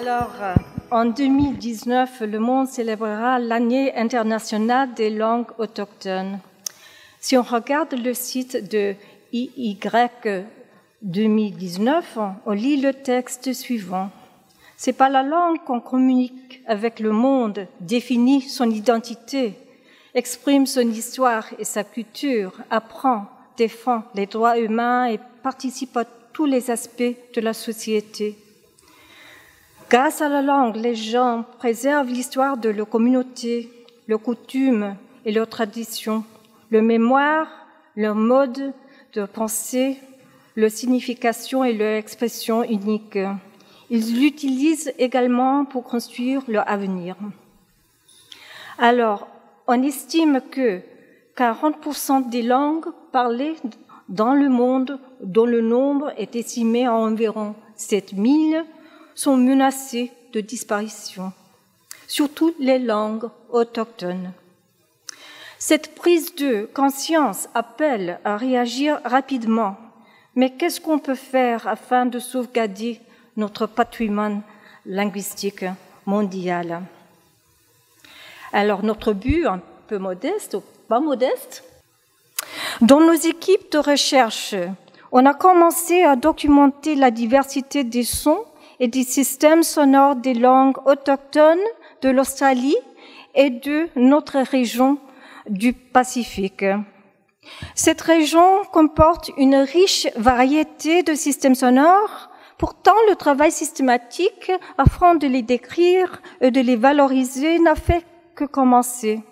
Alors, en 2019, le monde célébrera l'année internationale des langues autochtones. Si on regarde le site de IY 2019, on lit le texte suivant. C'est par la langue qu'on communique avec le monde, définit son identité, exprime son histoire et sa culture, apprend, défend les droits humains et participe à tous les aspects de la société. Grâce à la langue, les gens préservent l'histoire de leur communauté, leurs coutumes et leurs traditions, leur mémoire, leur mode de pensée, leur signification et leur expression unique. Ils l'utilisent également pour construire leur avenir. Alors, on estime que 40% des langues parlées dans le monde, dont le nombre est estimé à environ 7000, sont menacées de disparition, surtout les langues autochtones. Cette prise de conscience appelle à réagir rapidement. Mais qu'est-ce qu'on peut faire afin de sauvegarder notre patrimoine linguistique mondial? Alors, notre but, un peu modeste ou pas modeste, dans nos équipes de recherche, on a commencé à documenter la diversité des sons et des systèmes sonores des langues autochtones de l'Australie et de notre région du Pacifique. Cette région comporte une riche variété de systèmes sonores. Pourtant, le travail systématique afin de les décrire et de les valoriser n'a fait que commencer.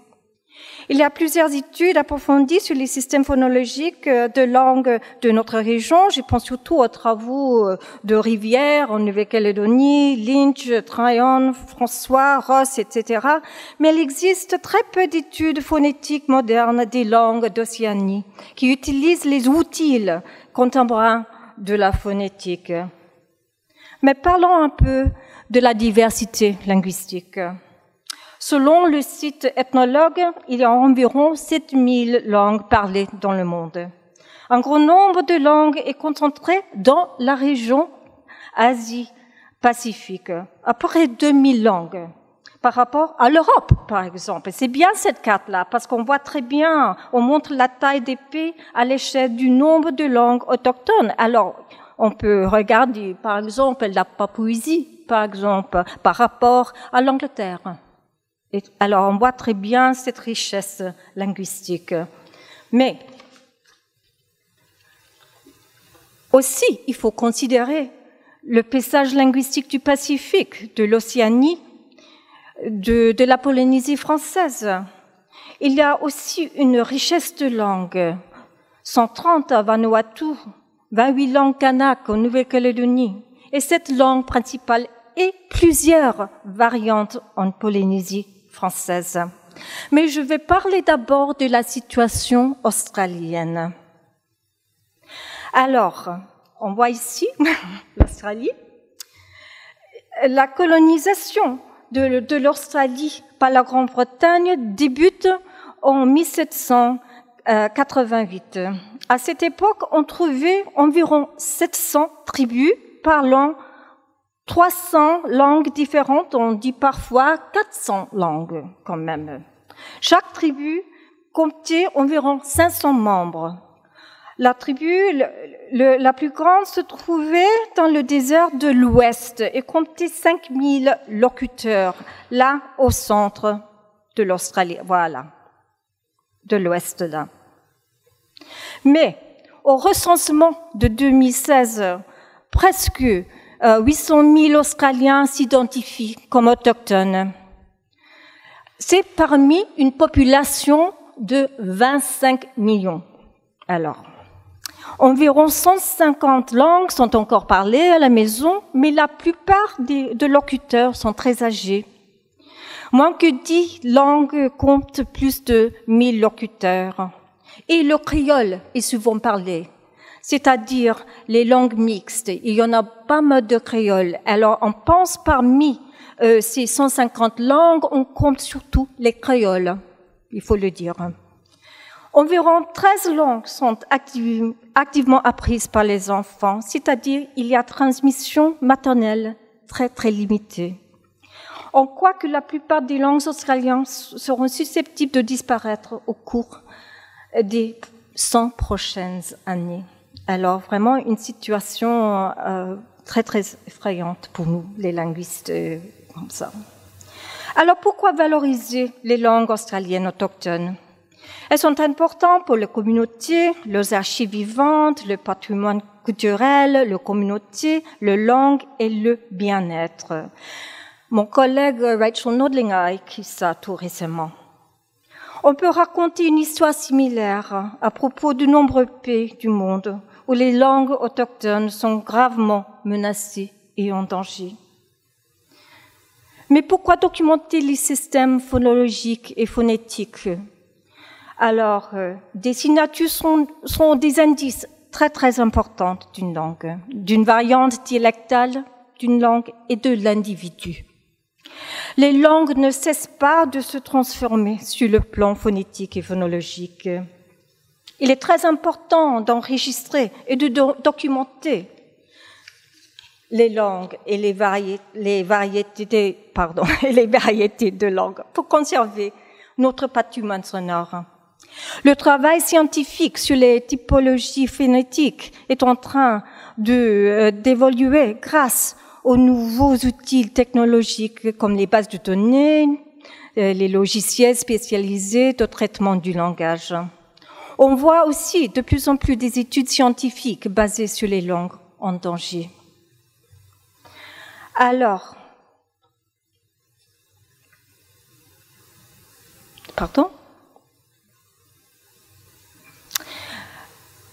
Il y a plusieurs études approfondies sur les systèmes phonologiques de langues de notre région. Je pense surtout aux travaux de Rivière en Nouvelle-Calédonie, Lynch, Tryon, François, Ross, etc. Mais il existe très peu d'études phonétiques modernes des langues d'Océanie qui utilisent les outils contemporains de la phonétique. Mais parlons un peu de la diversité linguistique. Selon le site Ethnologue, il y a environ 7000 langues parlées dans le monde. Un grand nombre de langues est concentré dans la région Asie-Pacifique, à peu près 2000 langues par rapport à l'Europe, par exemple. C'est bien cette carte-là, parce qu'on voit très bien, on montre la taille des pays à l'échelle du nombre de langues autochtones. Alors, on peut regarder, par exemple, la Papouasie, par exemple, par rapport à l'Angleterre. Alors, on voit très bien cette richesse linguistique. Mais aussi, il faut considérer le paysage linguistique du Pacifique, de l'Océanie, de la Polynésie française. Il y a aussi une richesse de langues. 130 à Vanuatu, 28 langues kanak en Nouvelle-Calédonie. Et cette langue principale et plusieurs variantes en Polynésie française. Mais je vais parler d'abord de la situation australienne. Alors, on voit ici l'Australie. La colonisation de l'Australie par la Grande-Bretagne débute en 1788. À cette époque, on trouvait environ 700 tribus parlant 300 langues différentes, on dit parfois 400 langues quand même. Chaque tribu comptait environ 500 membres. La tribu la plus grande se trouvait dans le désert de l'Ouest et comptait 5000 locuteurs, là au centre de l'Australie, voilà, de l'Ouest là. Mais au recensement de 2016, presque 800 000 Australiens s'identifient comme autochtones. C'est parmi une population de 25 millions. Alors, environ 150 langues sont encore parlées à la maison, mais la plupart des locuteurs sont très âgés. Moins que 10 langues comptent plus de 1000 locuteurs. Et le créole est souvent parlé, c'est-à-dire les langues mixtes. Il y en a pas mal de créoles. Alors, on pense parmi ces 150 langues, on compte surtout les créoles, il faut le dire. Environ 13 langues sont activement apprises par les enfants, c'est-à-dire il y a transmission maternelle, très limitée. On croit que la plupart des langues australiennes seront susceptibles de disparaître au cours des 100 prochaines années. Alors vraiment une situation très effrayante pour nous, les linguistes comme ça. Alors pourquoi valoriser les langues australiennes autochtones? Elles sont importantes pour les communautés, leurs archives vivantes, le patrimoine culturel, la communauté, la langue et le bien-être. Mon collègue Rachel Nodling a écrit ça tout récemment. On peut raconter une histoire similaire à propos de nombreux pays du monde où les langues autochtones sont gravement menacées et en danger. Mais pourquoi documenter les systèmes phonologiques et phonétiques? Alors, des signatures sont des indices très importants d'une langue, d'une variante dialectale d'une langue et de l'individu. Les langues ne cessent pas de se transformer sur le plan phonétique et phonologique. Il est très important d'enregistrer et de documenter les langues et les variétés de langues pour conserver notre patrimoine sonore. Le travail scientifique sur les typologies phonétiques est en train d'évoluer grâce aux nouveaux outils technologiques comme les bases de données, les logiciels spécialisés de traitement du langage. On voit aussi de plus en plus des études scientifiques basées sur les langues en danger. Alors,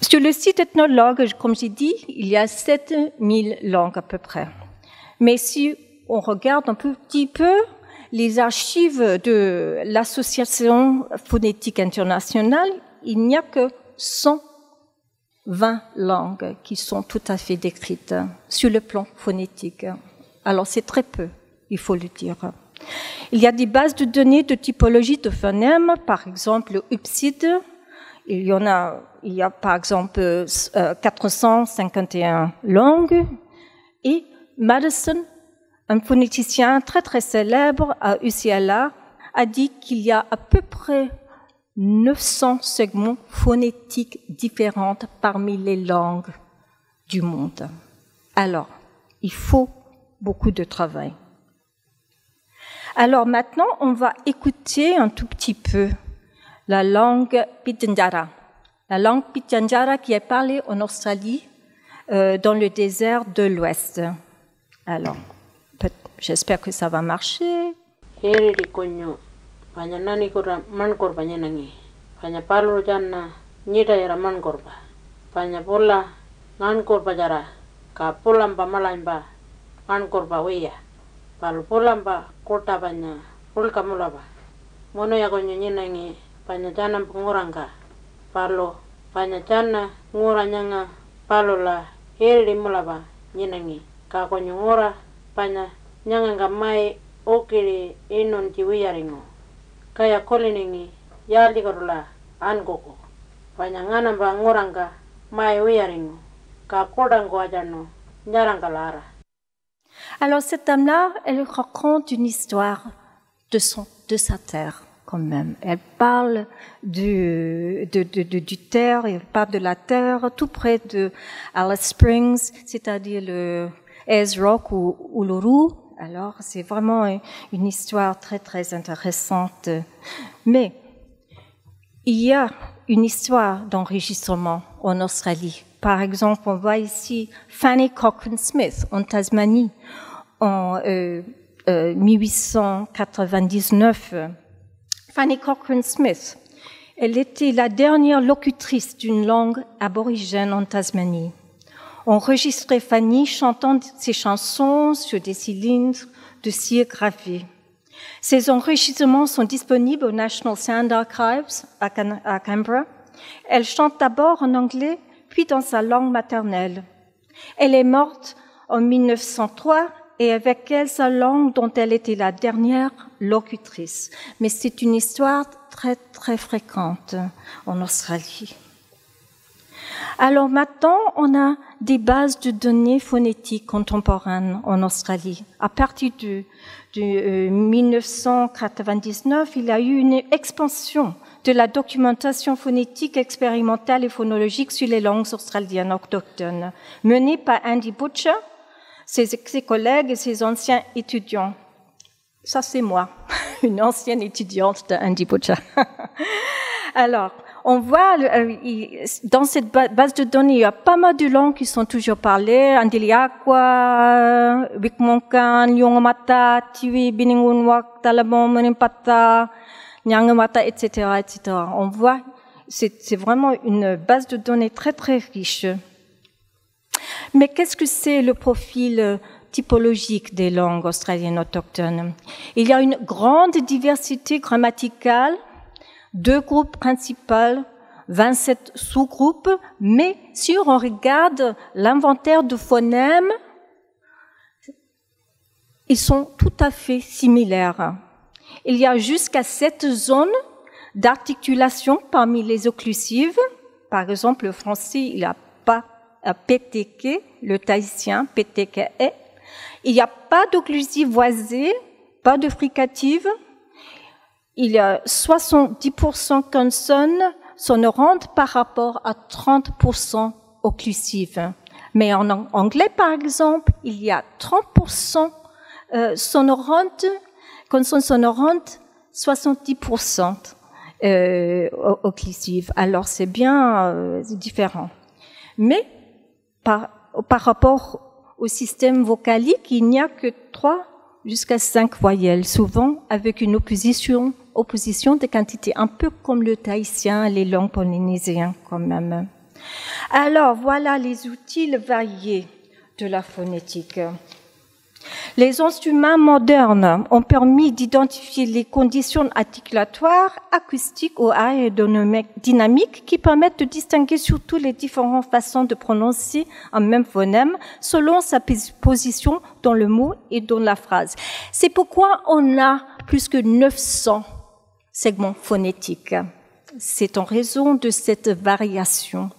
sur le site Ethnologue, comme j'ai dit, il y a 7000 langues à peu près. Mais si on regarde un petit peu les archives de l'Association phonétique internationale, il n'y a que 120 langues qui sont tout à fait décrites sur le plan phonétique. Alors c'est très peu, il faut le dire. Il y a des bases de données de typologie de phonèmes, par exemple le UPSID. Il y a par exemple 451 langues. Et Madison, un phonéticien très célèbre à UCLA, a dit qu'il y a à peu près 900 segments phonétiques différents parmi les langues du monde. Alors, il faut beaucoup de travail. Alors maintenant, on va écouter un tout petit peu la langue Pitjantjatjara. La langue Pitjantjatjara qui est parlée en Australie, dans le désert de l'Ouest. Alors, j'espère que ça va marcher. Palpulamba kota banya pulka mulaba mono ya gonyo nyinangi panya jana pengurangka palo panya jana nguranyanga palo la heri mulaba nyinangi ka gonyo ngura panya nyanga ngamai okiri inon tiwiyaringo kaya kolinengi yali korula angoko panya ngana ba ngurangka mai wiyaringo ka kodango ajano nyarangka lara. Alors cette dame-là, elle raconte une histoire de sa terre quand même. Elle parle du terre, elle parle de la terre tout près de Alice Springs, c'est-à-dire le Ayers Rock ou Uluru. Alors c'est vraiment une histoire très intéressante. Mais il y a une histoire d'enregistrement en Australie. Par exemple, on voit ici Fanny Cochrane Smith en Tasmanie en 1899. Fanny Cochrane Smith, elle était la dernière locutrice d'une langue aborigène en Tasmanie. On enregistrait Fanny chantant ses chansons sur des cylindres de cire gravés. Ces enregistrements sont disponibles au National Sound Archives à Canberra. Elle chante d'abord en anglais, puis dans sa langue maternelle. Elle est morte en 1903 et avec elle sa langue dont elle était la dernière locutrice. Mais c'est une histoire très fréquente en Australie. Alors maintenant, on a des bases de données phonétiques contemporaines en Australie. À partir de 1999, il y a eu une expansion de la documentation phonétique expérimentale et phonologique sur les langues australiennes autochtones, menée par Andy Butcher, ses collègues et ses anciens étudiants. Ça, c'est moi, une ancienne étudiante de Andy Butcher. Alors, on voit, dans cette base de données, il y a pas mal de langues qui sont toujours parlées. Andiliaqua, Wikmonkan, Lyongmata, Tiwi, Biningunwak, Talabon, Menimpata, Nyangamata, etc., etc. On voit, c'est vraiment une base de données très, très riche. Mais qu'est-ce que c'est le profil typologique des langues australiennes autochtones? Il y a une grande diversité grammaticale, 2 groupes principaux, 27 sous-groupes, mais si on regarde l'inventaire de phonèmes, ils sont tout à fait similaires. Il y a jusqu'à 7 zones d'articulation parmi les occlusives. Par exemple, le français, il n'y a pas PTK, le tahitien, PTKE. Il n'y a pas d'occlusive voisée, pas de fricative. Il y a 70% consonnes sonorantes par rapport à 30% occlusives. Mais en anglais, par exemple, il y a 30% sonorantes, consonnes sonorantes, 70% occlusives. Alors, c'est bien différent. Mais par rapport au système vocalique, il n'y a que 3 jusqu'à 5 voyelles, souvent avec une opposition de quantité, un peu comme le tahitien, les langues polynésiennes quand même. Alors, voilà les outils variés de la phonétique. Les instruments modernes ont permis d'identifier les conditions articulatoires, acoustiques ou aérodynamiques qui permettent de distinguer surtout les différentes façons de prononcer un même phonème selon sa position dans le mot et dans la phrase. C'est pourquoi on a plus que 900 segments phonétiques. C'est en raison de cette variation.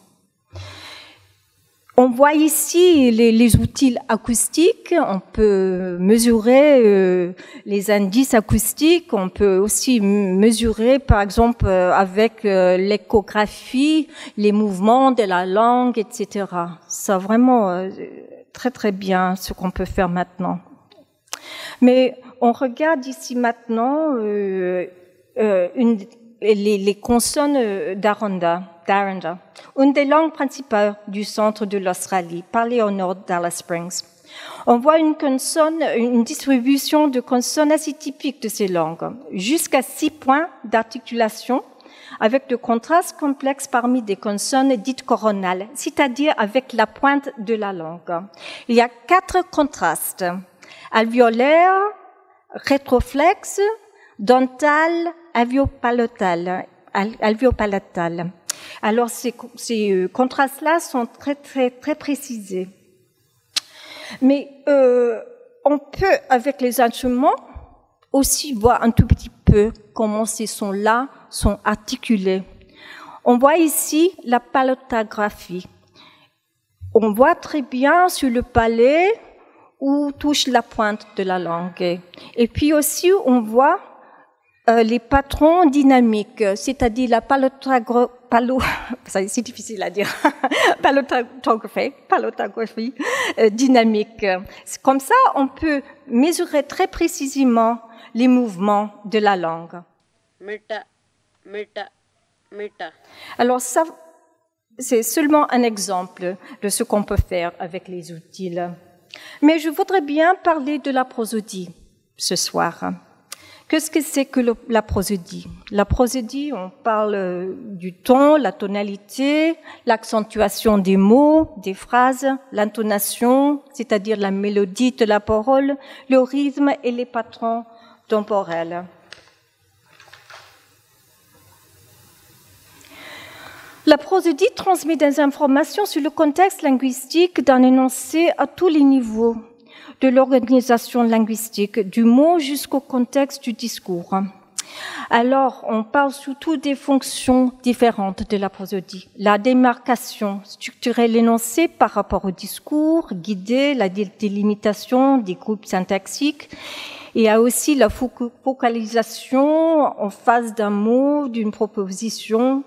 On voit ici les outils acoustiques, on peut mesurer les indices acoustiques, on peut aussi mesurer par exemple avec l'échographie les mouvements de la langue, etc. C'est vraiment très très bien ce qu'on peut faire maintenant. Mais on regarde ici maintenant les consonnes d'Aranda, une des langues principales du centre de l'Australie, parlée au nord d'Alice Springs. On voit une distribution de consonnes assez typique de ces langues, jusqu'à 6 points d'articulation, avec de contrastes complexes parmi des consonnes dites coronales, c'est-à-dire avec la pointe de la langue. Il y a 4 contrastes: alvéolaire, rétroflexe, dental, alvéopalatal. Alors, ces contrastes-là sont très, très, très précisés. Mais on peut, avec les instruments, aussi voir un tout petit peu comment ces sons-là sont articulés. On voit ici la palotographie. On voit très bien sur le palais où touche la pointe de la langue. Et puis aussi, on voit les patrons dynamiques, c'est-à-dire la c'est difficile à dire, palotographie dynamique. Comme ça, on peut mesurer très précisément les mouvements de la langue. Meta. Alors ça, c'est seulement un exemple de ce qu'on peut faire avec les outils. Mais je voudrais bien parler de la prosodie ce soir. Qu'est-ce que c'est que la prosodie? La prosodie, on parle du ton, la tonalité, l'accentuation des mots, des phrases, l'intonation, c'est-à-dire la mélodie de la parole, le rythme et les patrons temporels. La prosodie transmet des informations sur le contexte linguistique d'un énoncé à tous les niveaux de l'organisation linguistique, du mot jusqu'au contexte du discours. Alors, on parle surtout des fonctions différentes de la prosodie. La démarcation, structurer l'énoncé par rapport au discours, guider la délimitation des groupes syntaxiques. Il y a aussi la focalisation en face d'un mot, d'une proposition,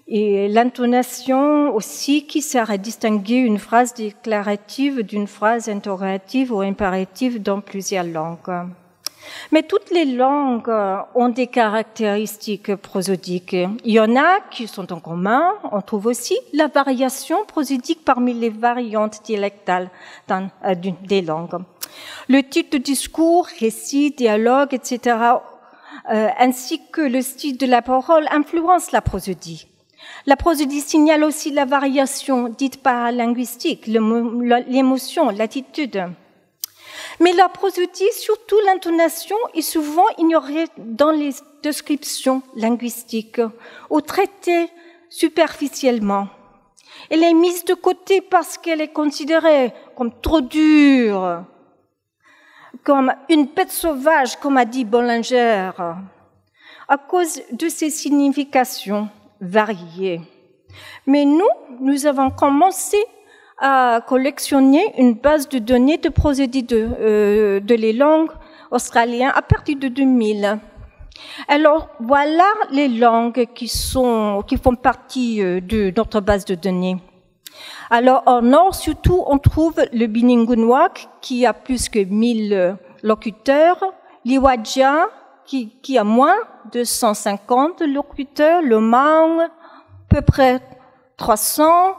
et l'intonation aussi qui sert à distinguer une phrase déclarative d'une phrase interrogative ou impérative dans plusieurs langues. Mais toutes les langues ont des caractéristiques prosodiques. Il y en a qui sont en commun. On trouve aussi la variation prosodique parmi les variantes dialectales des langues. Le type de discours, récit, dialogue, etc., ainsi que le style de la parole influencent la prosodie. La prosodie signale aussi la variation dite paralinguistique, l'émotion, l'attitude. Mais la prosodie, surtout l'intonation, est souvent ignorée dans les descriptions linguistiques ou traitée superficiellement. Elle est mise de côté parce qu'elle est considérée comme trop dure, comme une bête sauvage, comme a dit Bollinger, à cause de ses significations variées. Mais nous avons commencé à collectionner une base de données de prosodie de les langues australiennes à partir de 2000. Alors, voilà les langues qui font partie de notre base de données. Alors, au nord, surtout, on trouve le Biningunwak, qui a plus que 1000 locuteurs, l'Iwadja, qui a moins de 150 locuteurs, le Maung, à peu près 300,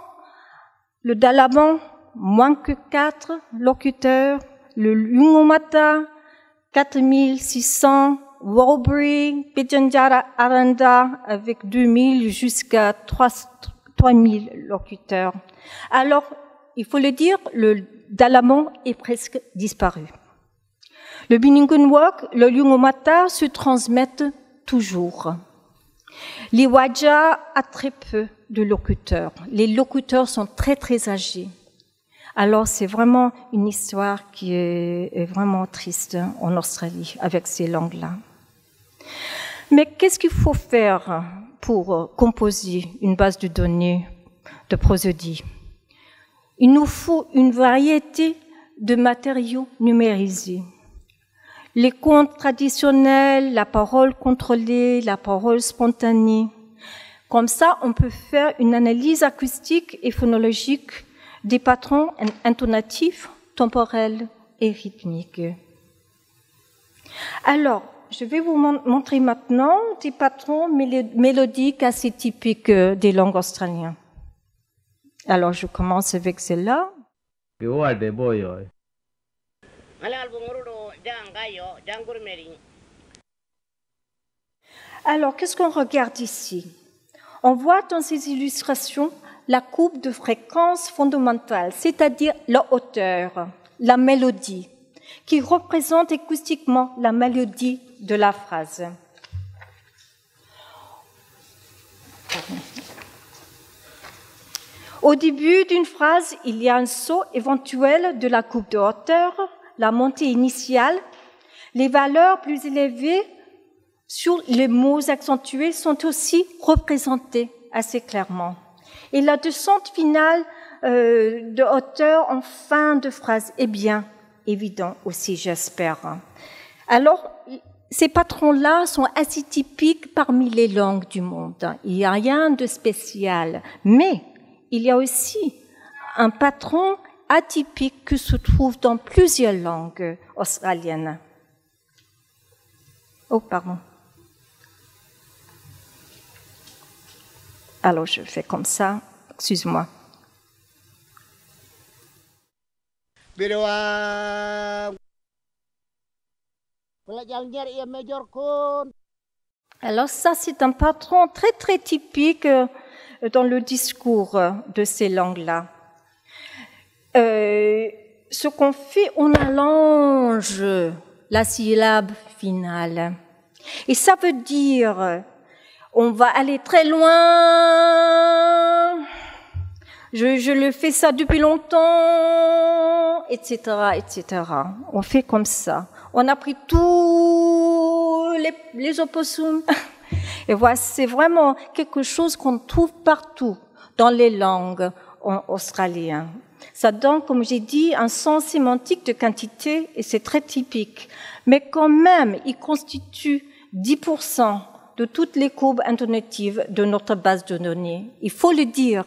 le Dalaban, moins que 4 locuteurs, le Lungomata, 4600, Warlpiri, Pitjantjatjara, Aranda, avec 2000 jusqu'à 3000 locuteurs. Alors, il faut le dire, le Dalaman est presque disparu. Le Biningunwak, le Lungomata se transmettent toujours. L'Iwadja a très peu de locuteurs. Les locuteurs sont très, très âgés. Alors, c'est vraiment une histoire qui est vraiment triste en Australie avec ces langues-là. Mais qu'est-ce qu'il faut faire pour composer une base de données de prosodie? Il nous faut une variété de matériaux numérisés. Les contes traditionnels, la parole contrôlée, la parole spontanée. Comme ça, on peut faire une analyse acoustique et phonologique des patrons intonatifs, temporels et rythmiques. Alors, je vais vous montrer maintenant des patrons mélodiques assez typiques des langues australiennes. Alors, je commence avec celle-là. Alors, qu'est-ce qu'on regarde ici? On voit dans ces illustrations la courbe de fréquence fondamentale, c'est-à-dire la hauteur, la mélodie, qui représente acoustiquement la mélodie de la phrase. Au début d'une phrase, il y a un saut éventuel de la courbe de hauteur, la montée initiale. Les valeurs plus élevées sur les mots accentués sont aussi représentées assez clairement. Et la descente finale de hauteur en fin de phrase est bien évident aussi, j'espère. Alors, ces patrons-là sont assez typiques parmi les langues du monde. Il n'y a rien de spécial. Mais il y a aussi un patron atypique qui se trouve dans plusieurs langues australiennes. Oh, pardon. Alors, je fais comme ça. Excuse-moi. Alors, ça, c'est un patron très, très typique dans le discours de ces langues-là. Ce qu'on fait, on allonge la syllabe finale. Et ça veut dire, on va aller très loin, je le fais ça depuis longtemps, etc., etc. On fait comme ça. On a pris tous les opossums. Et voilà, c'est vraiment quelque chose qu'on trouve partout dans les langues australiennes. Ça donne, comme j'ai dit, un sens sémantique de quantité et c'est très typique. Mais quand même, il constitue 10% de toutes les courbes intonatives de notre base de données. Il faut le dire.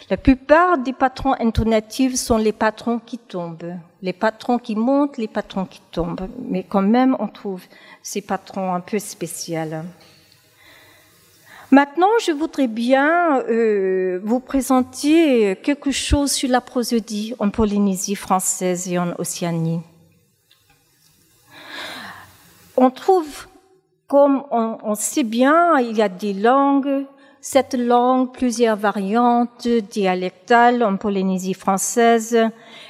La plupart des patrons intonatifs sont les patrons qui tombent. Les patrons qui montent, les patrons qui tombent. Mais quand même, on trouve ces patrons un peu spéciaux. Maintenant, je voudrais bien vous présenter quelque chose sur la prosodie en Polynésie française et en Océanie. On trouve, comme on sait bien, il y a des langues, 7 langues, plusieurs variantes dialectales en Polynésie française.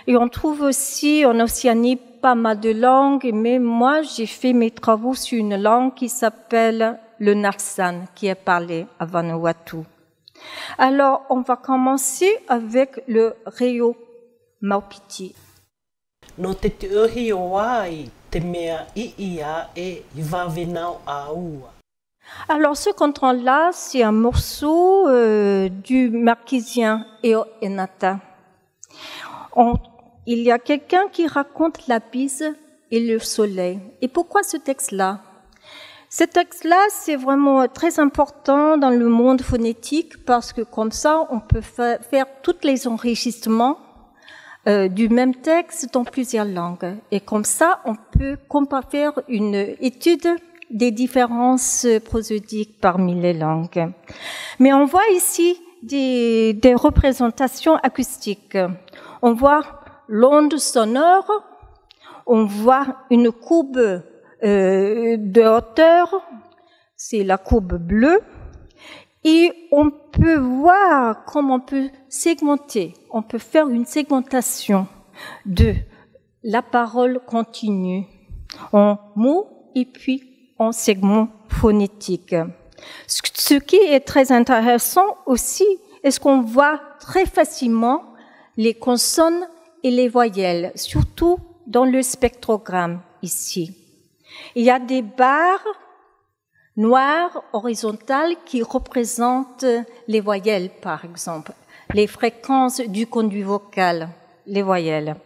Et on trouve aussi en Océanie pas mal de langues, mais moi, j'ai fait mes travaux sur une langue qui s'appelle le Nafsan, qui est parlé à Vanuatu. Alors, on va commencer avec le Reo Maupiti. No te te uhi o ai, te mea ia e vavenau aua. Alors, ce qu'on entend là, c'est un morceau du marquisien Eo Enata. Il y a quelqu'un qui raconte la bise et le soleil. Et pourquoi ce texte-là? Ce texte-là, c'est vraiment très important dans le monde phonétique parce que comme ça, on peut faire tous les enregistrements du même texte dans plusieurs langues. Et comme ça, on peut faire une étude des différences prosodiques parmi les langues. Mais on voit ici des représentations acoustiques. On voit l'onde sonore, on voit une courbe de hauteur, c'est la courbe bleue, et on peut voir comment on peut segmenter, on peut faire une segmentation de la parole continue en mots et puis en segments phonétiques. Ce qui est très intéressant aussi, est qu'on voit très facilement les consonnes et les voyelles, surtout dans le spectrogramme ici. Il y a des barres noires horizontales qui représentent les voyelles, par exemple, les fréquences du conduit vocal, les voyelles.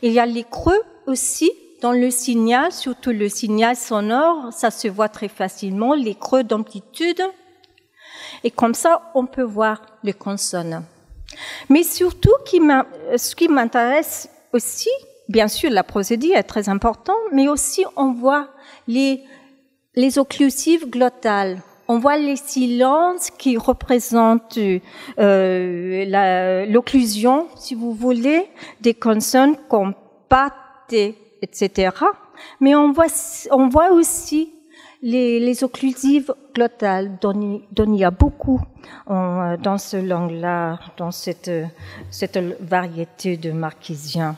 Il y a les creux aussi dans le signal, surtout le signal sonore, ça se voit très facilement, les creux d'amplitude. Et comme ça, on peut voir les consonnes. Mais surtout, ce qui m'intéresse aussi, bien sûr, la prosodie est très importante, mais aussi on voit les occlusives glottales. On voit les silences qui représentent l'occlusion, si vous voulez, des consonnes comme pat, etc. Mais on voit aussi les occlusives glottales dont il y a beaucoup dans ce langue-là, dans cette variété de marquisien.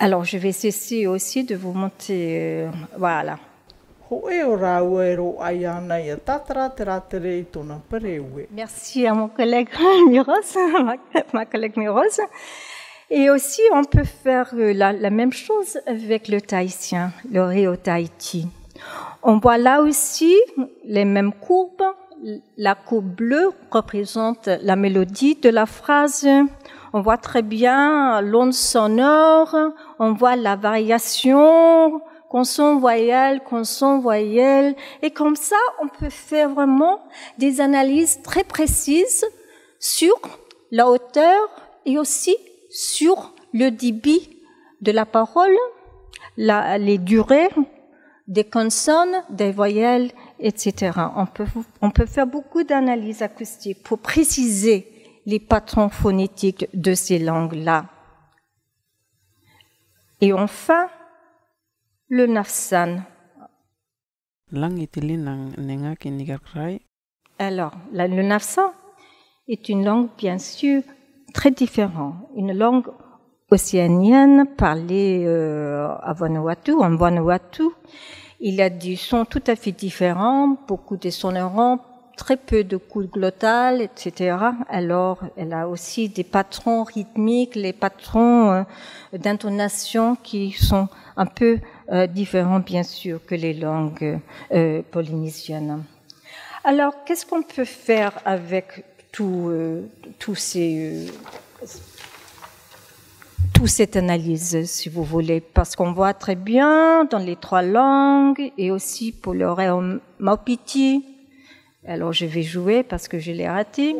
Alors, je vais cesser aussi de vous montrer, voilà. Merci à mon collègue Miros, ma collègue Miros. Et aussi, on peut faire la même chose avec le tahitien, le Reo Tahiti. On voit là aussi les mêmes courbes. La courbe bleue représente la mélodie de la phrase. On voit très bien l'onde sonore. On voit la variation, consonne, voyelle. Et comme ça, on peut faire vraiment des analyses très précises sur la hauteur et aussi sur le débit de la parole, les durées des consonnes, des voyelles, etc. On peut faire beaucoup d'analyses acoustiques pour préciser les patrons phonétiques de ces langues-là. Et enfin, le Nafsan. Alors, le Nafsan est une langue, bien sûr, très différente. Une langue océanienne parlée à Vanuatu, en Vanuatu. Il y a des sons tout à fait différents, beaucoup de sonnerons, très peu de coups glottales, etc. Alors, elle a aussi des patrons rythmiques, les patrons d'intonation qui sont un peu différents bien sûr que les langues polynésiennes. Alors, qu'est-ce qu'on peut faire avec toute cette analyse, si vous voulez, parce qu'on voit très bien dans les 3 langues et aussi pour le royaume Maupiti. Alors, je vais jouer parce que je l'ai raté.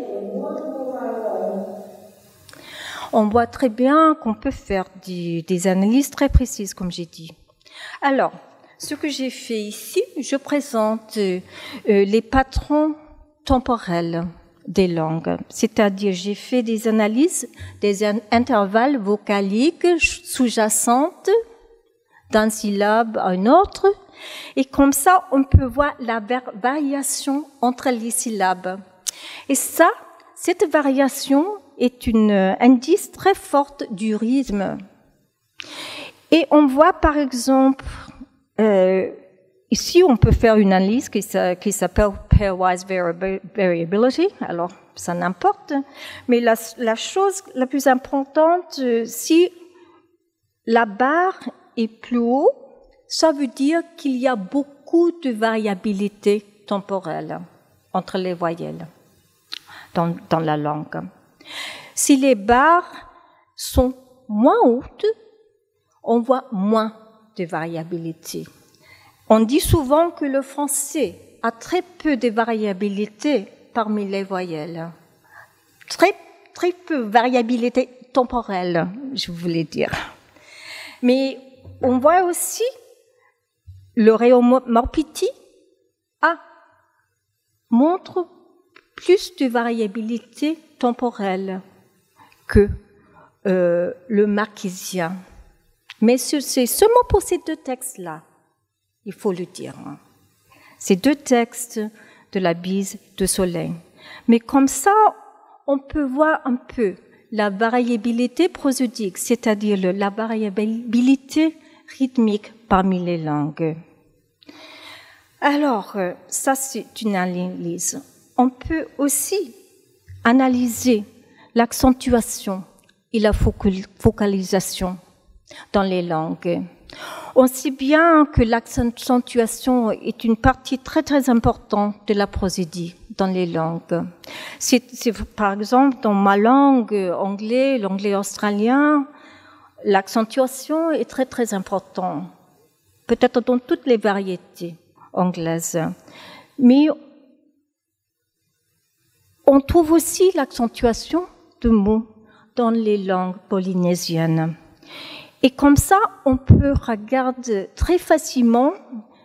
On voit très bien qu'on peut faire des analyses très précises, comme j'ai dit. Alors, ce que j'ai fait ici, je présente les patrons temporels des langues, c'est-à-dire j'ai fait des analyses des intervalles vocaliques sous-jacentes d'un syllabe à une autre, et comme ça, on peut voir la variation entre les syllabes. Et ça, cette variation est un indice très fort du rythme. Et on voit par exemple, ici on peut faire une analyse qui s'appelle pairwise variability, alors ça n'importe, mais la chose la plus importante, si la barre est plus haut, ça veut dire qu'il y a beaucoup de variabilité temporelle entre les voyelles dans la langue. Si les barres sont moins hautes, on voit moins de variabilité. On dit souvent que le français a très peu de variabilité parmi les voyelles. Très peu de variabilité temporelle, je voulais dire. Mais on voit aussi le royaume Maupiti montre plus de variabilité temporelle que le marquisien. Mais c'est seulement pour ces 2 textes-là, il faut le dire. Ces 2 textes de la bise de soleil. Mais comme ça, on peut voir un peu la variabilité prosodique, c'est-à-dire la variabilité rythmique parmi les langues. Alors, ça c'est une analyse. On peut aussi analyser l'accentuation et la focalisation dans les langues. On sait bien que l'accentuation est une partie très très importante de la prosodie dans les langues. C'est par exemple dans ma langue anglais, l'anglais australien, l'accentuation est très très importante, peut-être dans toutes les variétés anglaises. Mais on trouve aussi l'accentuation de mots dans les langues polynésiennes. Et comme ça, on peut regarder très facilement,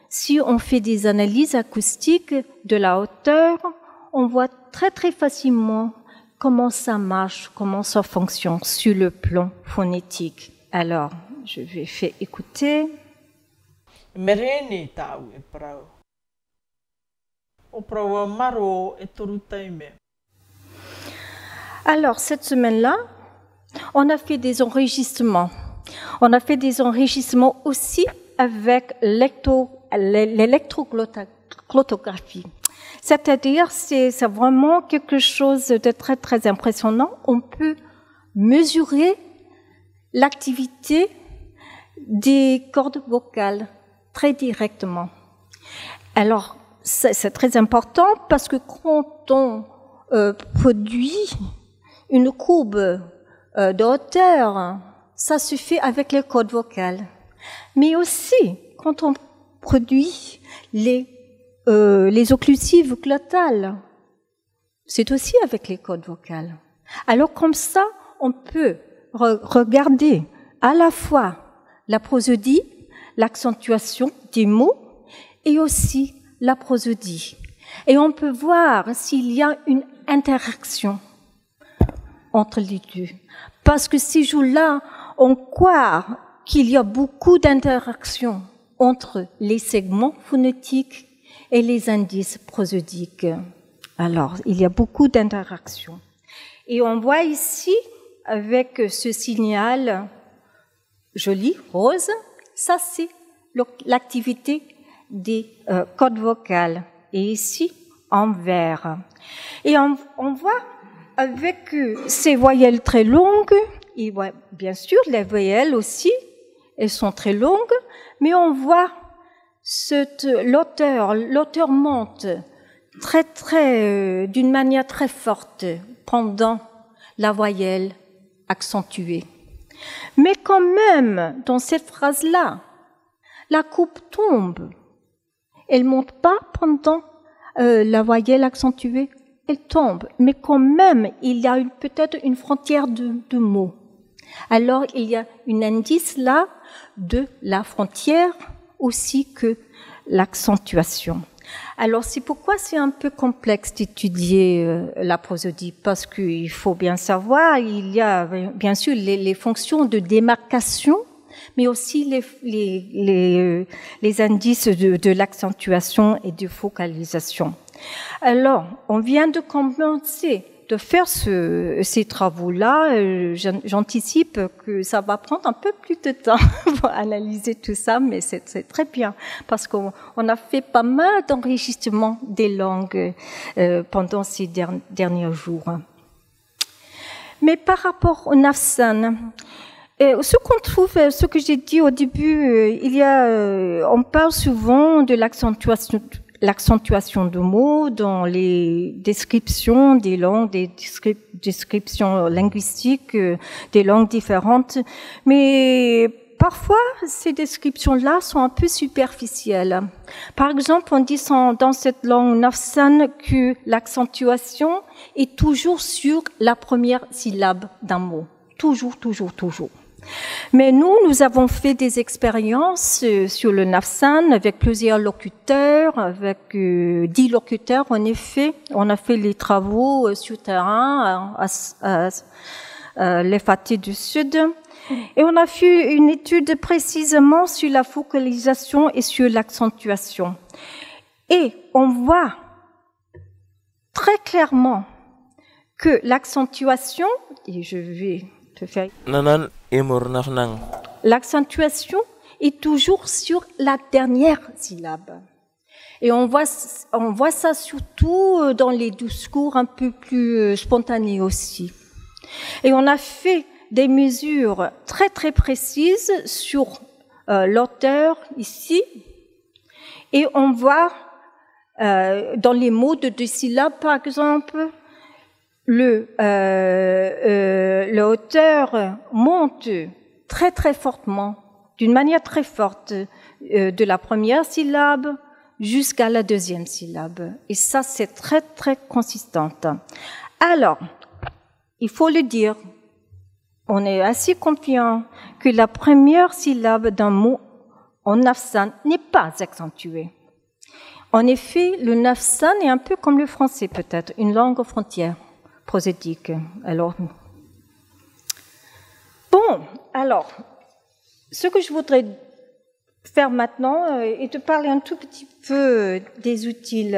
si on fait des analyses acoustiques de la hauteur, on voit très très facilement comment ça marche, comment ça fonctionne sur le plan phonétique. Alors, je vais faire écouter. Mereni tau e parau. O parau maro e toru taime. Alors, cette semaine-là, on a fait des enregistrements. On a fait des enregistrements aussi avec l'électroglottographie. C'est-à-dire, c'est vraiment quelque chose de très, très impressionnant. On peut mesurer l'activité des cordes vocales très directement. Alors, c'est très important parce que quand on produit une courbe de hauteur, ça se fait avec les cordes vocales. Mais aussi, quand on produit les occlusives glottales, c'est aussi avec les cordes vocales. Alors comme ça, on peut regarder à la fois la prosodie, l'accentuation des mots, et aussi la prosodie. Et on peut voir s'il y a une interaction entre les deux. Parce que ces jours-là, on croit qu'il y a beaucoup d'interactions entre les segments phonétiques et les indices prosodiques. Alors, il y a beaucoup d'interactions. Et on voit ici, avec ce signal joli, rose, ça c'est l'activité des cordes vocales. Et ici, en vert. Et on voit avec ces voyelles très longues, et bien sûr les voyelles aussi elles sont très longues, mais on voit l'auteur monte d'une manière très forte pendant la voyelle accentuée. Mais quand même, dans cette phrase-là, la coupe tombe. Elle monte pas pendant la voyelle accentuée, elle tombe. Mais quand même, il y a peut-être une frontière de mots. Alors, il y a un indice là de la frontière aussi que l'accentuation. Alors, c'est pourquoi c'est un peu complexe d'étudier la prosodie, parce qu'il faut bien savoir, il y a bien sûr les fonctions de démarcation, mais aussi les indices de l'accentuation et de focalisation. Alors, on vient de commencer de faire ces travaux-là. J'anticipe que ça va prendre un peu plus de temps pour analyser tout ça, mais c'est très bien parce qu'on a fait pas mal d'enregistrements des langues pendant ces derniers jours. Mais par rapport au nafsan, ce qu'on trouve, ce que j'ai dit au début, on parle souvent de l'accentuation de mots dans les descriptions des langues, des descriptions linguistiques des langues différentes. Mais parfois, ces descriptions-là sont un peu superficielles. Par exemple, on dit dans cette langue nafsan que l'accentuation est toujours sur la première syllabe d'un mot. Toujours, toujours, toujours. Mais nous avons fait des expériences sur le nafsan avec plusieurs locuteurs, avec 10 locuteurs en effet. On a fait les travaux sur terrain à l'EFAT du Sud. Et on a fait une étude précisément sur la focalisation et sur l'accentuation. Et on voit très clairement que l'accentuation, et je vais te faire... L'accentuation est toujours sur la dernière syllabe. Et on voit ça surtout dans les discours un peu plus spontanés aussi. Et on a fait des mesures très très précises sur l'auteur ici. Et on voit dans les mots de 2 syllabes, par exemple, l'auteur monte très très fortement, d'une manière très forte, de la première syllabe jusqu'à la deuxième syllabe. Et ça, c'est très très consistant. Alors, il faut le dire, on est assez confiant que la première syllabe d'un mot en nafsan n'est pas accentuée. En effet, le nafsan est un peu comme le français peut-être, une langue aux frontières prosodiques. Alors, ce que je voudrais faire maintenant est de parler un tout petit peu des outils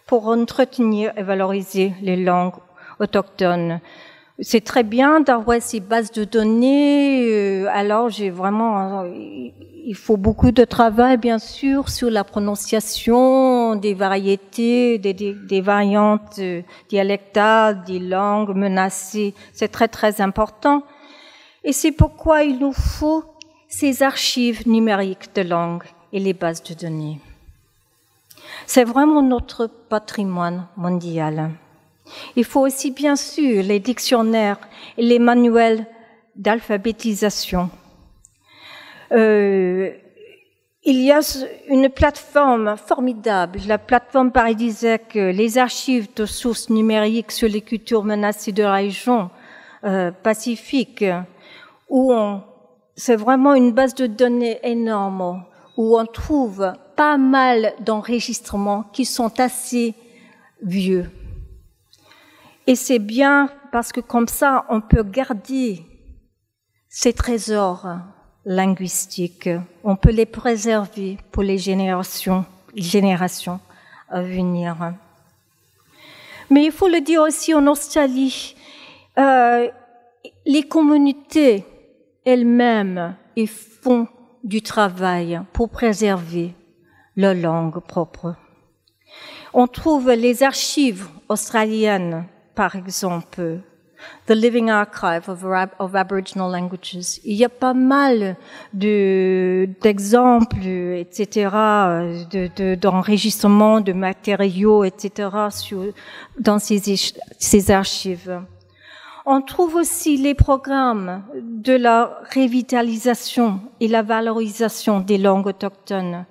pour entretenir et valoriser les langues autochtones. C'est très bien d'avoir ces bases de données. Alors, il faut beaucoup de travail, bien sûr, sur la prononciation des variétés, des variantes dialectales, des langues menacées. C'est très, très important. Et c'est pourquoi il nous faut ces archives numériques de langues et les bases de données. C'est vraiment notre patrimoine mondial. Il faut aussi, bien sûr, les dictionnaires et les manuels d'alphabétisation. Il y a une plateforme formidable, la plateforme Paradisec, les archives de sources numériques sur les cultures menacées de la région pacifique, où c'est vraiment une base de données énorme, où on trouve pas mal d'enregistrements qui sont assez vieux. Et c'est bien parce que comme ça, on peut garder ces trésors linguistiques. On peut les préserver pour les générations à venir. Mais il faut le dire aussi en Australie, les communautés elles-mêmes font du travail pour préserver leur langue propre. On trouve les archives australiennes, par exemple, The Living Archive of Aboriginal Languages. Il y a pas mal d'exemples, etc., d'enregistrements, de matériaux, etc., dans ces archives. On trouve aussi les programmes de la revitalisation et la valorisation des langues autochtones.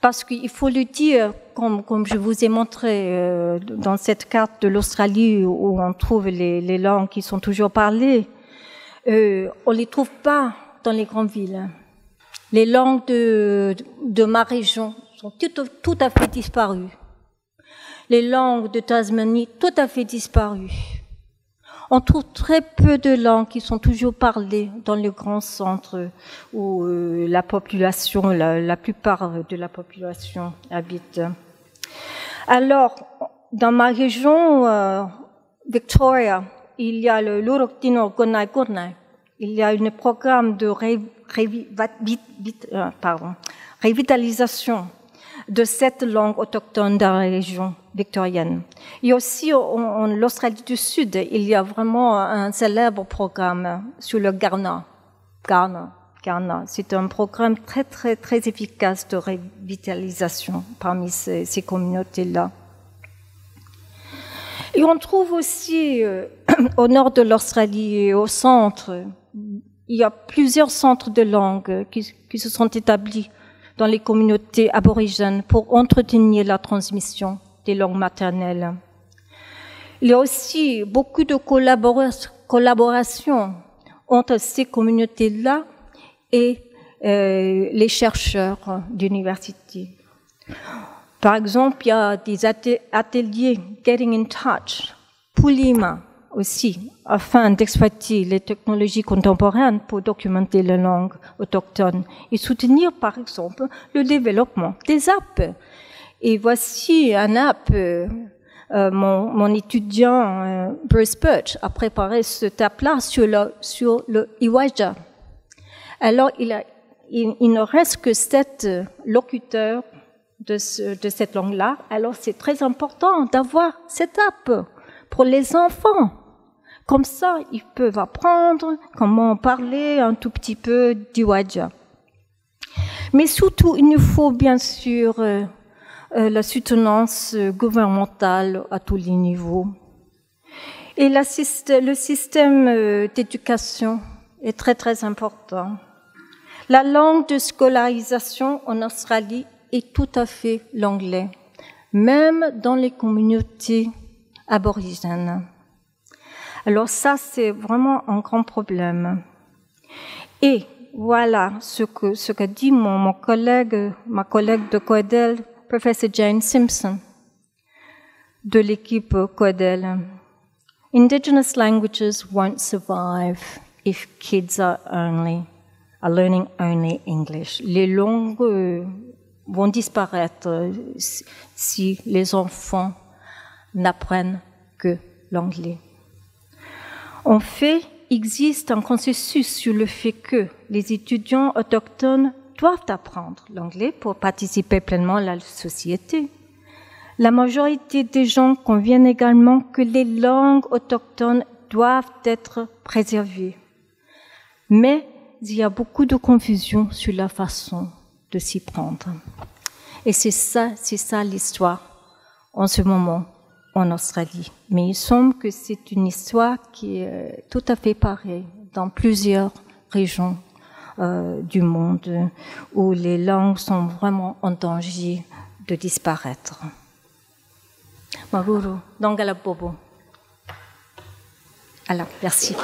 Parce qu'il faut le dire, comme je vous ai montré dans cette carte de l'Australie où on trouve les langues qui sont toujours parlées, on les trouve pas dans les grandes villes. Les langues de ma région sont tout à fait disparues. Les langues de Tasmanie, tout à fait disparues. On trouve très peu de langues qui sont toujours parlées dans les grands centres où la population, la plupart de la population habite. Alors, dans ma région, Victoria, il y a le Lurukdino Gonai Gonai. Il y a un programme de revitalisation de cette langue autochtone dans la région victorienne. Et aussi en l'Australie du Sud, il y a vraiment un célèbre programme sur le Kaurna. C'est un programme très, très, très efficace de revitalisation parmi ces communautés-là. Et on trouve aussi au nord de l'Australie et au centre, il y a plusieurs centres de langue qui se sont établis dans les communautés aborigènes pour entretenir la transmission des langues maternelles. Il y a aussi beaucoup de collaboration entre ces communautés-là et les chercheurs d'université. Par exemple, il y a des ateliers Getting in Touch, Pulima aussi, afin d'exploiter les technologies contemporaines pour documenter les langues autochtones et soutenir, par exemple, le développement des apps. Et voici un app, mon étudiant Bruce Birch a préparé cette app-là sur le Iwaja. Alors, il ne reste que 7 locuteurs de cette langue-là. Alors, c'est très important d'avoir cette app pour les enfants. Comme ça, ils peuvent apprendre comment parler un tout petit peu d'Iwaja. Mais surtout, il nous faut bien sûr la soutenance gouvernementale à tous les niveaux. Et le système d'éducation est très, très important. La langue de scolarisation en Australie est tout à fait l'anglais, même dans les communautés aborigènes. Alors ça, c'est vraiment un grand problème. Et voilà ce que dit ma collègue de CODEL, Professor Jane Simpson, de l'équipe CODEL. Indigenous languages won't survive if kids are learning only English. Les langues vont disparaître si les enfants n'apprennent que l'anglais. En fait, il existe un consensus sur le fait que les étudiants autochtones doivent apprendre l'anglais pour participer pleinement à la société. La majorité des gens conviennent également que les langues autochtones doivent être préservées. Mais il y a beaucoup de confusion sur la façon de s'y prendre. Et c'est ça l'histoire en ce moment en Australie. Mais il semble que c'est une histoire qui est tout à fait pareille dans plusieurs régions du monde où les langues sont vraiment en danger de disparaître. Maruru, Dongala Bobo. Alors, merci.